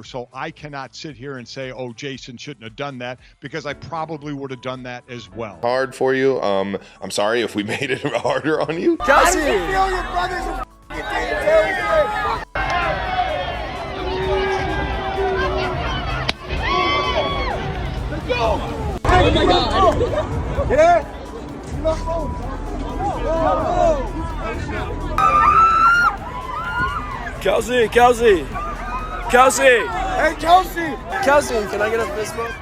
So I cannot sit here and say, oh, Jason shouldn't have done that, because I probably would have done that as well. Hard for you. I'm sorry if we made it harder on you. Kelce! How does it feel your brothers are taking Taylor Swift? Let's go! Oh my God! Yeah? Kelce! Kelce! Kelce! Hey, Kelce! Kelce, can I get a fist bump?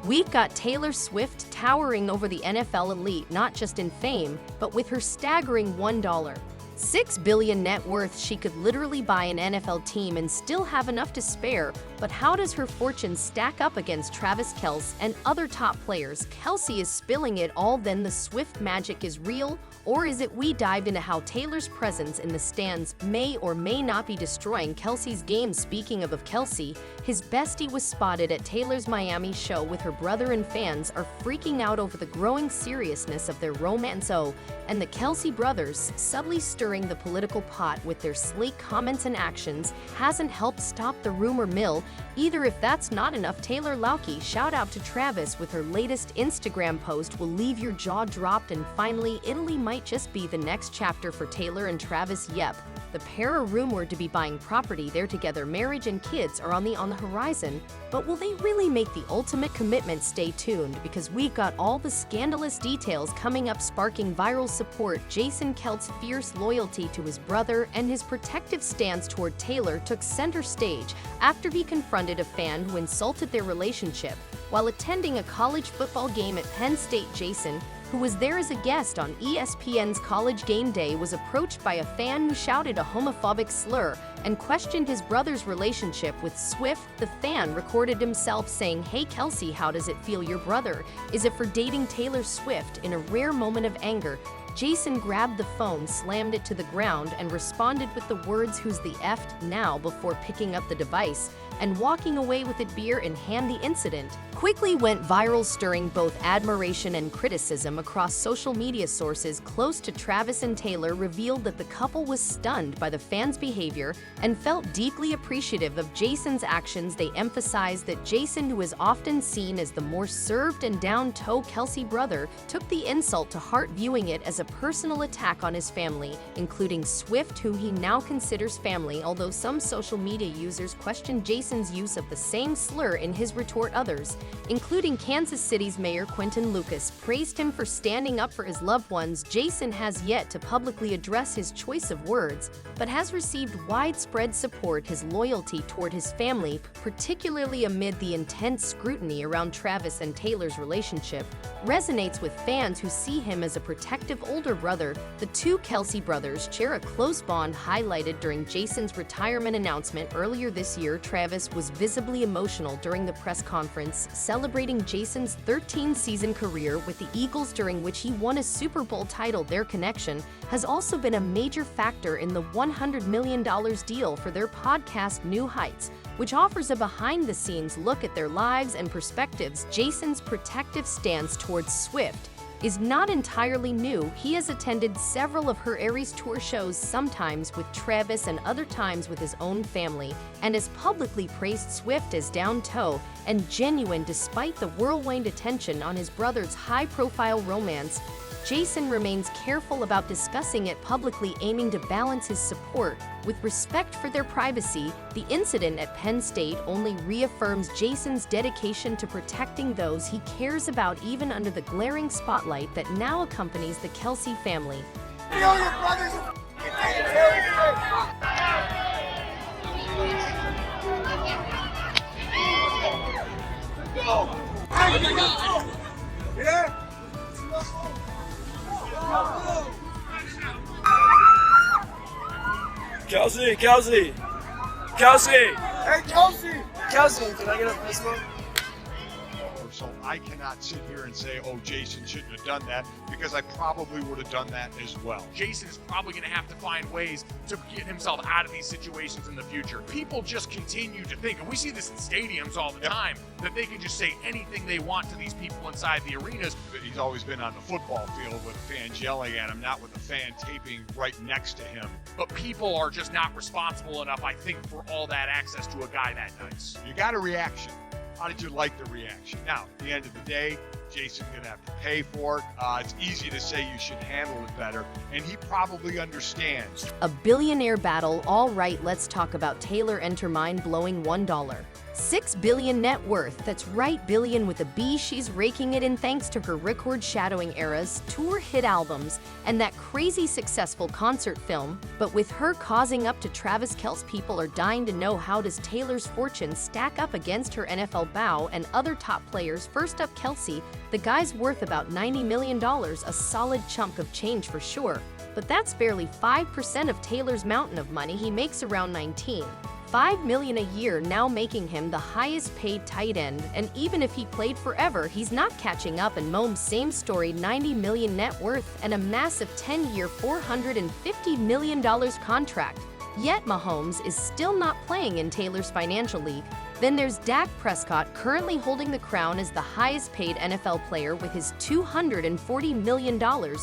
We've got Taylor Swift towering over the NFL elite, not just in fame, but with her staggering $6 billion net worth. She could literally buy an NFL team and still have enough to spare. But how does her fortune stack up against Travis Kelce and other top players? Kelce is spilling it all, then the Swift magic is real? Or is it? We dived into how Taylor's presence in the stands may or may not be destroying Kelce's game. Speaking of Kelce, his bestie was spotted at Taylor's Miami show with her brother, and fans are freaking out over the growing seriousness of their romance. Oh, and the Kelce brothers, subtly stirring the political pot with their sleek comments and actions, hasn't helped stop the rumor mill either. If that's not enough, Taylor Lauki shout out to Travis with her latest Instagram post will leave your jaw dropped. And finally, Italy might just be the next chapter for Taylor and Travis. Yep, the pair are rumored to be buying property there together. Marriage and kids are on the horizon, but will they really make the ultimate commitment? Stay tuned, because we've got all the scandalous details coming up, sparking viral support. Jason Kelce's fierce loyalty to his brother and his protective stance toward Taylor took center stage after he confronted a fan who insulted their relationship while attending a college football game at Penn State. Jason, who was there as a guest on ESPN's College Game Day, was approached by a fan who shouted a homophobic slur and questioned his brother's relationship with Swift. The fan recorded himself saying, "Hey Kelce, how does it feel your brother? Is it for dating Taylor Swift?" In a rare moment of anger, Jason grabbed the phone, slammed it to the ground, and responded with the words, "Who's the F now?" before picking up the device and walking away with it, beer in hand. The incident quickly went viral, stirring both admiration and criticism across social media. Sources close to Travis and Taylor revealed that the couple was stunned by the fans' behavior and felt deeply appreciative of Jason's actions. They emphasized that Jason, who is often seen as the more reserved and down-to Kelce brother, took the insult to heart, viewing it as a personal attack on his family, including Swift, who he now considers family. Although some social media users questioned Jason's use of the same slur in his retort, others, including Kansas City's Mayor Quinton Lucas, praised him for standing up for his loved ones. Jason has yet to publicly address his choice of words, but has received widespread support. His loyalty toward his family, particularly amid the intense scrutiny around Travis and Taylor's relationship, resonates with fans who see him as a protective older brother. The two Kelce brothers share a close bond, highlighted during Jason's retirement announcement earlier this year. Travis was visibly emotional during the press conference, celebrating Jason's 13-season career with the Eagles, during which he won a Super Bowl title. Their connection has also been a major factor in the $100 million deal for their podcast New Heights, which offers a behind-the-scenes look at their lives and perspectives. Jason's protective stance towards Swift is not entirely new. He has attended several of her Aries tour shows, sometimes with Travis and other times with his own family, and has publicly praised Swift as down-to and genuine despite the whirlwind attention on his brother's high-profile romance. Jason remains careful about discussing it publicly, aiming to balance his support with respect for their privacy. The incident at Penn State only reaffirms Jason's dedication to protecting those he cares about, even under the glaring spotlight that now accompanies the Kelce family. Feel your brothers are taking Taylor Swift. Let's go! Oh my God! Yeah? Kelce! Kelce! Kelce! Hey, Kelce! Kelce, can I get a fist bump? So I cannot sit here and say, oh, Jason shouldn't have done that, because I probably would have done that as well. Jason is probably going to have to find ways to get himself out of these situations in the future. People just continue to think, and we see this in stadiums all the time, that they can just say anything they want to these people inside the arenas. He's always been on the football field with fans yelling at him, not with a fan taping right next to him. But people are just not responsible enough, I think, for all that access to a guy that nice. You got a reaction. How did you like the reaction? Now, at the end of the day, Jason's going to have to pay for it. It's easy to say you should handle it better, and he probably understands. A billionaire battle. All right, let's talk about Taylor. Enter mind-blowing $1. 6 billion net worth. That's right, billion with a B. She's raking it in thanks to her record-shadowing eras, tour hit albums, and that crazy successful concert film. But with her causing up to Travis Kelce, people are dying to know, how does Taylor's fortune stack up against her NFL bow and other top players? First up, Kelce. The guy's worth about $90 million, a solid chunk of change for sure. But that's barely 5% of Taylor's mountain of money. He makes around $19.5 million a year, now making him the highest paid tight end. And even if he played forever, he's not catching up. And Mahomes, same story, $90 million net worth and a massive 10-year, $450 million contract. Yet Mahomes is still not playing in Taylor's financial league. Then there's Dak Prescott, currently holding the crown as the highest paid NFL player with his $240 million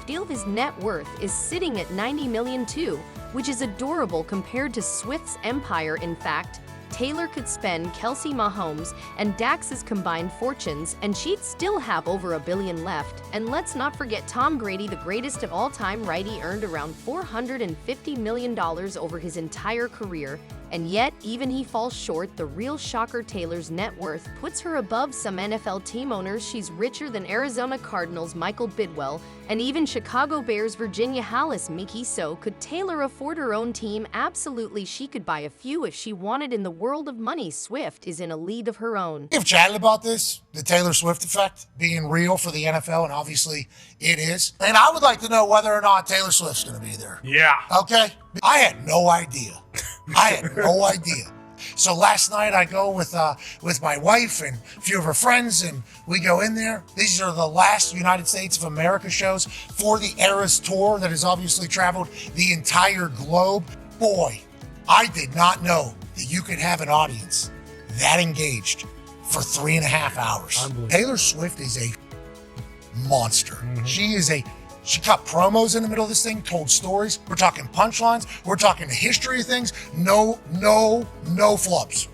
deal. His net worth is sitting at $90 million too, which is adorable compared to Swift's empire. In fact, Taylor could spend Kelce, Mahomes, and Dak's combined fortunes, and she'd still have over $1 billion left. And let's not forget Tom Brady, the greatest of all time, right? He earned around $450 million over his entire career. And yet, even he falls short. The real shocker, Taylor's net worth puts her above some NFL team owners. She's richer than Arizona Cardinals' Michael Bidwell, and even Chicago Bears' Virginia Hallis Mickey. So could Taylor afford her own team? Absolutely, she could buy a few if she wanted. In the world of money, Swift is in a league of her own. We've chatted about this, the Taylor Swift effect being real for the NFL, and obviously it is. And I would like to know whether or not Taylor Swift's going to be there. Yeah. Okay? I had no idea. I had no idea. So last night I go with my wife and a few of her friends, and we go in there. These are the last United States of America shows for the Eras tour that has obviously traveled the entire globe. Boy, I did not know that you could have an audience that engaged for 3.5 hours. Taylor Swift is a monster. She cut promos in the middle of this thing, told stories. We're talking punchlines. We're talking the history of things. No flubs.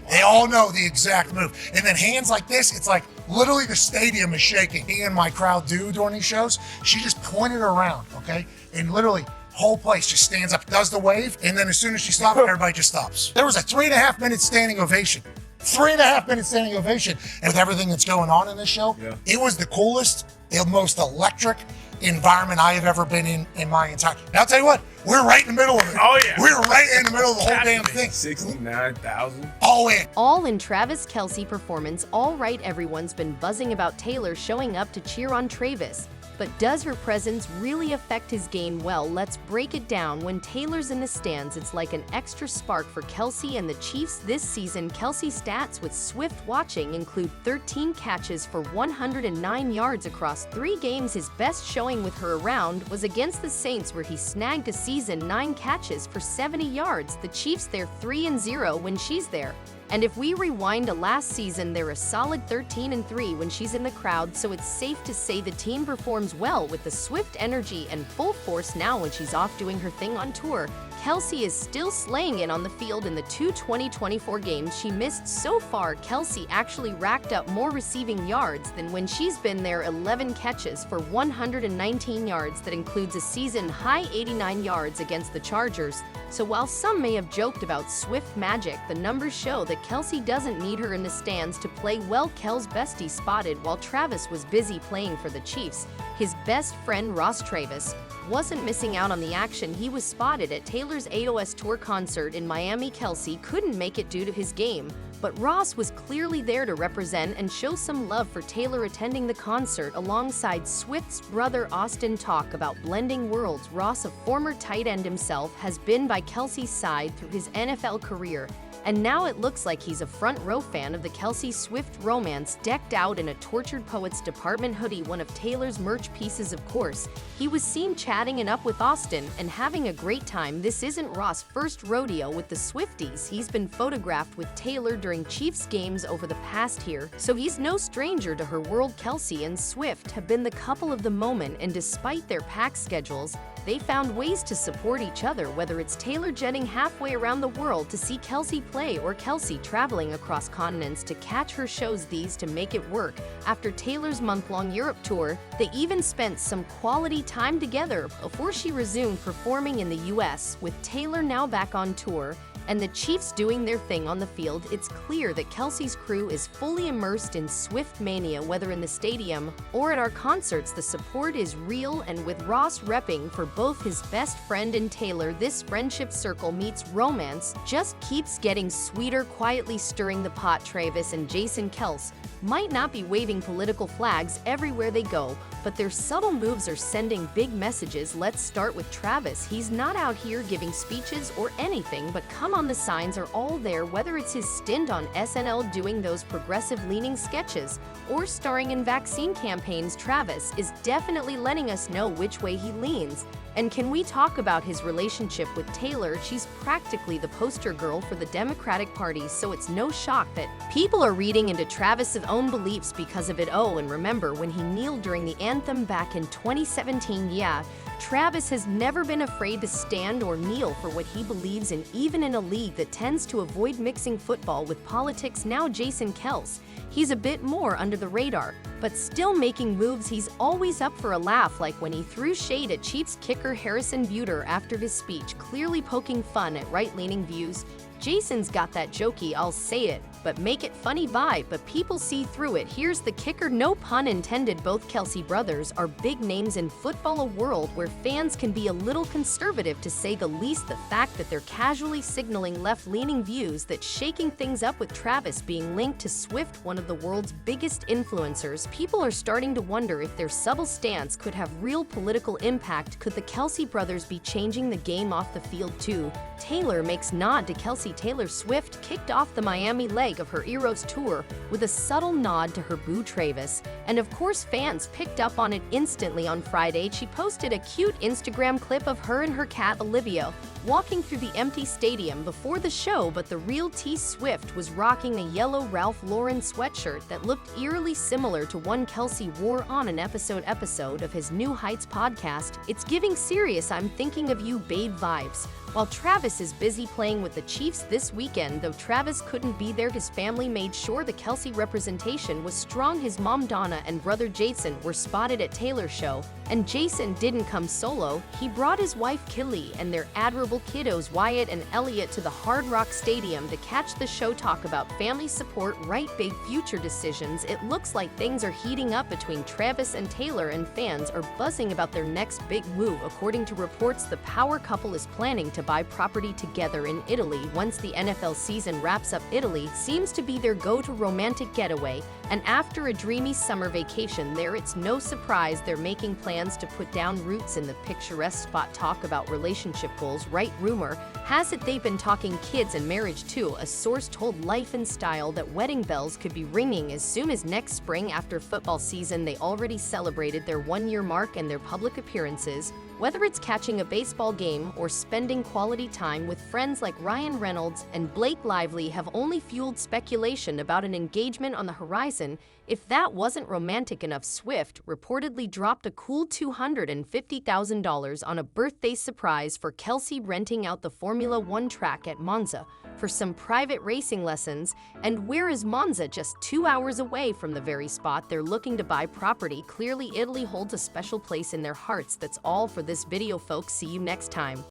They all know the exact move. And then hands like this, it's like literally the stadium is shaking. Me and my crowd do during these shows. She just pointed around, okay? And literally, whole place just stands up, does the wave, and then as soon as she stops, everybody just stops. There was a 3.5 minute standing ovation. 3.5 minute standing ovation. And with everything that's going on in this show, it was the coolest, the most electric environment I have ever been in my entire. Now I'll tell you what, we're right in the middle of it. Oh yeah. We're right in the middle of the whole damn thing. 69,000. All in. All in Travis Kelce performance. All right, everyone's been buzzing about Taylor showing up to cheer on Travis. But does her presence really affect his game? Well, let's break it down. When Taylor's in the stands, it's like an extra spark for Kelce and the Chiefs this season. Kelce's stats with Swift watching include 13 catches for 109 yards across 3 games. His best showing with her around was against the Saints, where he snagged a season 9 catches for 70 yards. The Chiefs, they're 3-0 when she's there. And if we rewind to last season, they're a solid 13-3 when she's in the crowd, so it's safe to say the team performs well with the Swift energy and full force. Now when she's off doing her thing on tour, Kelce is still slaying it on the field. In the 2024 games she missed so far, Kelce actually racked up more receiving yards than when she's been there. 11 catches for 119 yards. That includes a season-high 89 yards against the Chargers. So while some may have joked about Swift magic, the numbers show that Kelce doesn't need her in the stands to play well. Kel's bestie spotted while Travis was busy playing for the Chiefs. His best friend Ross Travis wasn't missing out on the action. He was spotted at Taylor's AOS tour concert in Miami. Kelce couldn't make it due to his game, but Ross was clearly there to represent and show some love for Taylor, attending the concert alongside Swift's brother Austin. Talk about blending worlds. Ross, a former tight end himself, has been by Kelce's side through his NFL career. And now it looks like he's a front row fan of the Kelce Swift romance, decked out in a Tortured Poets Department hoodie, one of Taylor's merch pieces of course. He was seen chatting it up with Austin and having a great time. This isn't Ross' first rodeo with the Swifties. He's been photographed with Taylor during Chiefs games over the past year, so he's no stranger to her world. Kelce and Swift have been the couple of the moment, and despite their packed schedules, they found ways to support each other, whether it's Taylor jetting halfway around the world to see Kelce play or Kelce traveling across continents to catch her shows. These to make it work. After Taylor's month-long Europe tour, they even spent some quality time together before she resumed performing in the US. With Taylor now back on tour and the Chiefs doing their thing on the field, it's clear that Kelce's crew is fully immersed in Swift mania, whether in the stadium or at our concerts. The support is real, and with Ross repping for both his best friend and Taylor, this friendship circle meets romance just keeps getting sweeter, quietly stirring the pot. Travis and Jason Kelce might not be waving political flags everywhere they go, but their subtle moves are sending big messages. Let's start with Travis. He's not out here giving speeches or anything, but come on, the signs are all there. Whether it's his stint on SNL doing those progressive-leaning sketches or starring in vaccine campaigns, Travis is definitely letting us know which way he leans. And can we talk about his relationship with Taylor? She's practically the poster girl for the Democratic Party, so it's no shock that people are reading into Travis's own beliefs because of it. Oh, and remember when he kneeled during the anthem back in 2017? Yeah, Travis has never been afraid to stand or kneel for what he believes in, even in a league that tends to avoid mixing football with politics. Now Jason Kelce, he's a bit more under the radar, but still making moves. He's always up for a laugh, like when he threw shade at Chiefs kicker Harrison Butker after his speech, clearly poking fun at right-leaning views. Jason's got that jokey, I'll say it, but make it funny vibe, but people see through it. Here's the kicker, no pun intended. Both Kelce brothers are big names in football, a world where fans can be a little conservative, to say the least. The fact that they're casually signaling left-leaning views, that shaking things up with Travis being linked to Swift, one of the world's biggest influencers. People are starting to wonder if their subtle stance could have real political impact. Could the Kelce brothers be changing the game off the field too? Taylor makes nod to Kelce. Taylor Swift kicked off the Miami leg of her Eras tour with a subtle nod to her boo Travis, and of course fans picked up on it instantly. On Friday, she posted a cute Instagram clip of her and her cat Olivia walking through the empty stadium before the show, but the real T Swift was rocking a yellow Ralph Lauren sweatshirt that looked eerily similar to one Kelce wore on an episode of his New Heights podcast. It's giving serious "I'm thinking of you, babe" vibes. While Travis is busy playing with the Chiefs this weekend, though Travis couldn't be there, his family made sure the Kelce representation was strong. His mom Donna and brother Jason were spotted at Taylor's show, and Jason didn't come solo. He brought his wife Killy and their adorable kiddos Wyatt and Elliot to the Hard Rock Stadium to catch the show. Talk about family support, right? Big future decisions. It looks like things are heating up between Travis and Taylor, and fans are buzzing about their next big move. According to reports, the power couple is planning to buy property together in Italy once the NFL season wraps up. Italy seems to be their go-to romantic getaway, and after a dreamy summer vacation there, it's no surprise they're making plans to put down roots in the picturesque spot. Talk about relationship goals, right? Rumor has it they've been talking kids and marriage too. A source told Life and Style that wedding bells could be ringing as soon as next spring. After football season, they already celebrated their one-year mark, and their public appearances, whether it's catching a baseball game or spending quality time with friends like Ryan Reynolds and Blake Lively, have only fueled speculation about an engagement on the horizon. If that wasn't romantic enough, Swift reportedly dropped a cool $250,000 on a birthday surprise for Kelce, renting out the Formula One track at Monza for some private racing lessons. And where is Monza? Just 2 hours away from the very spot they're looking to buy property. Clearly, Italy holds a special place in their hearts. That's all for this video, folks. See you next time.